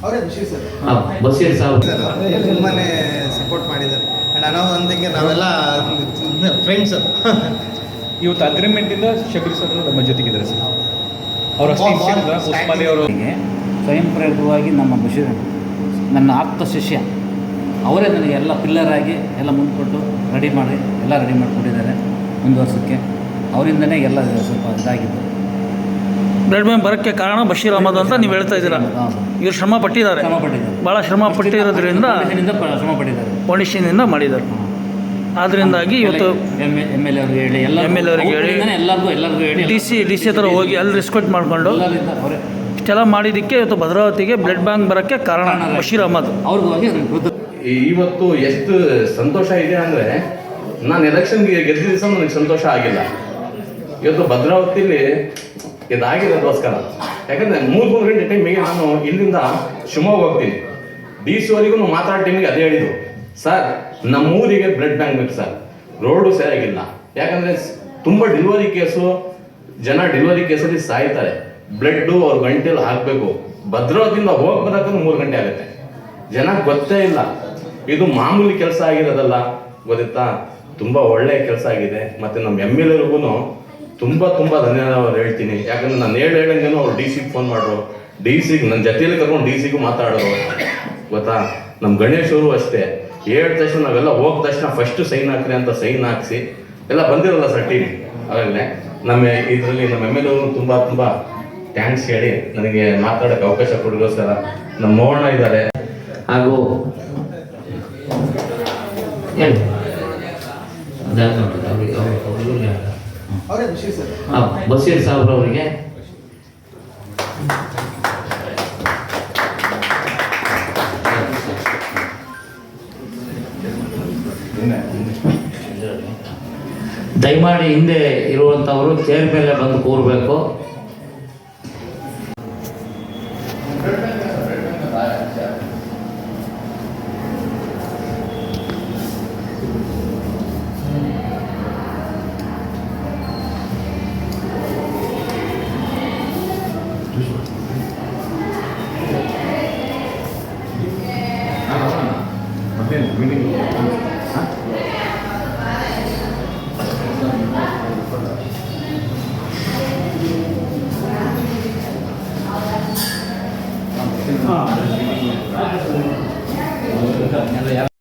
ಅವರೇ ಖುಷಿ ಸರ್. ಬಶೀರ್ ಸಾಬ್ ತುಂಬಾ ಸಪೋರ್ಟ್ ಮಾಡಿದ್ದಾರೆ. ಆ್ಯಂಡ್ ಅನ್ನೋ ಒಂದಿಗೆ ನಾವೆಲ್ಲ ಫ್ರೆಂಡ್ಸ್. ಇವತ್ತು ಅಗ್ರಿಮೆಂಟಿಂದ ಶಬೀರ್ ಸರ್ ನಮ್ಮ ಜೊತೆಗಿದ್ದಾರೆ ಸರ್. ಅವರ ಉಸ್ಮಾನಿ ಅವರು ಸ್ವಯಂ ಪ್ರೇರಿತವಾಗಿ ನಮ್ಮ ಬಶೀರ್ ನನ್ನ ಆಪ್ತ ಶಿಷ್ಯ ಅವರೇ ನನಗೆ ಎಲ್ಲ ಪಿಲ್ಲರಾಗಿ ಎಲ್ಲ ಮುಂದ್ಕೊಟ್ಟು ರೆಡಿ ಮಾಡಿಕೊಟ್ಟಿದ್ದಾರೆ. ಮುಂದುವರ್ಸೋಕ್ಕೆ ಅವರಿಂದನೇ ಎಲ್ಲ ಸ್ವಲ್ಪ ಇದಾಗಿತ್ತು. ಬ್ಲಡ್ ಬ್ಯಾಂಕ್ ಬರೋಕ್ಕೆ ಕಾರಣ ಬಶೀರ್ ಅಹಮದ್ ಅಂತ ನೀವು ಹೇಳ್ತಾ ಇದ್ದೀರಾ. ಇವರು ಶ್ರಮ ಪಟ್ಟಿದ್ದಾರೆ, ಭಾಳ ಶ್ರಮ ಪಟ್ಟಿರೋದ್ರಿಂದ ಫೌಂಡೇಶನ್ನಿಂದ ಮಾಡಿದ್ದಾರೆ. ಆದ್ದರಿಂದಾಗಿ ಇವತ್ತು ಎಮ್ ಎಲ್ ಎ ಅವ್ರಿಗೆ ಹೇಳಿ ಎಲ್ಲರಿಗೂ ಹೇಳಿ ಡಿ ಸಿ ಹತ್ರ ಹೋಗಿ ಅಲ್ಲಿ ರಿಸ್ಪೆಕ್ಟ್ ಮಾಡಿಕೊಂಡು ಇಷ್ಟೆಲ್ಲ ಮಾಡಿದ್ದಕ್ಕೆ ಇವತ್ತು ಭದ್ರಾವತಿಗೆ ಬ್ಲಡ್ ಬ್ಯಾಂಕ್ ಬರೋಕ್ಕೆ ಕಾರಣ ಬಶೀರ್ ಅಹಮದ್ ಅವ್ರಿಗೂ ಹೋಗಿ. ಇವತ್ತು ಎಷ್ಟು ಸಂತೋಷ ಇದೆ ಅಂದರೆ, ನಾನು ಎಲೆಕ್ಷನ್ಗೆ ಗೆದ್ದ ದಿವಸ ನನಗೆ ಸಂತೋಷ ಆಗಿಲ್ಲ. ಇವತ್ತು ಭದ್ರಾವತಿಲಿ ಇದಾಗಿರೋದಕ್ಕೋಸ್ಕರ, ಯಾಕಂದರೆ 3 ಗಂಟೆ ಟೈಮಿಗೆ ನಾನು ಇಲ್ಲಿಂದ ಶಿವಮೊಗ್ಗ ಹೋಗ್ತೀನಿ. ಡಿ ಸಿ ಅವರಿಗೂ ಮಾತಾಡೋ ಟೈಮಿಗೆ ಅದೇ ಹೇಳಿದ್ರು, ಸರ್ ನಮ್ಮೂರಿಗೆ ಬ್ಲಡ್ ಬ್ಯಾಂಕ್ ಬೇಕು ಸರ್, ರೋಡು ಸರಿಯಾಗಿಲ್ಲ. ಯಾಕಂದರೆ ತುಂಬ ಡೆಲಿವರಿ ಕೇಸಲ್ಲಿ ಸಾಯ್ತಾರೆ. ಬ್ಲಡ್ಡು ಅವ್ರ ಗಂಟೆಯಲ್ಲಿ ಹಾಕಬೇಕು. ಭದ್ರಾವತಿಯಿಂದ ಹೋಗಿ ಬರೋಕ್ಕೂ 3 ಗಂಟೆ ಆಗುತ್ತೆ. ಜನ ಗೊತ್ತೇ ಇಲ್ಲ. ಇದು ಮಾಮೂಲಿ ಕೆಲಸ ಆಗಿರೋದಲ್ಲ, ಗೊತ್ತಾ, ತುಂಬ ಒಳ್ಳೆಯ ಕೆಲಸ ಆಗಿದೆ. ಮತ್ತು ನಮ್ಮ ಎಮ್ ಎಲ್ ಎರಿಗೂ ತುಂಬ ಧನ್ಯವಾದ ಹೇಳ್ತೀನಿ. ಯಾಕಂದರೆ ನಾನು ಹೇಳಂಗೇನು ಅವ್ರು ಡಿ ಸಿಗೆ ಫೋನ್ ಮಾಡೋರು, ಡಿ ಸಿಗೆ ನನ್ನ ಜೊತೆಯಲ್ಲಿ ಕರ್ಕೊಂಡು ಡಿ ಸಿಗೂ ಮಾತಾಡೋರು, ಗೊತ್ತಾ. ನಮ್ಮ ಗಣೇಶ್ ಅವರು ಅಷ್ಟೇ, ಹೇಳಿದ ತಕ್ಷಣ ನಾವೆಲ್ಲ ಹೋದ ತಕ್ಷಣ ಫಸ್ಟು ಸೈನ್ ಹಾಕ್ರಿ ಅಂತ ಸೈನ್ ಹಾಕಿಸಿ ಎಲ್ಲ ಬಂದಿರಲ್ಲ ಸರ್ ಟೀಮ್. ಆವಾಗಲೇ ನಮ್ಮ ಇದರಲ್ಲಿ ನಮ್ಮ ಎಮ್ ಎಲ್ ಎರು ತುಂಬ ಥ್ಯಾಂಕ್ಸ್ ಹೇಳಿ ನನಗೆ ಮಾತಾಡೋಕ್ಕೆ ಅವಕಾಶ ಕೊಡೋಸ್ಕರ. ನಮ್ಮ ಮೋಹಣ್ಣ ಇದ್ದಾರೆ ಹಾಗೂ ಅವರೇ ಖುಷಿ ಸರ್. ಬಶೀರ್ ಸಾಬ್ರವರಿಗೆ ದಯಮಾಡಿ ಹಿಂದೆ ಇರುವಂಥವರು ಚೇರ್ ಮೇಲೆ ಬಂದು ಕೂರಬೇಕು.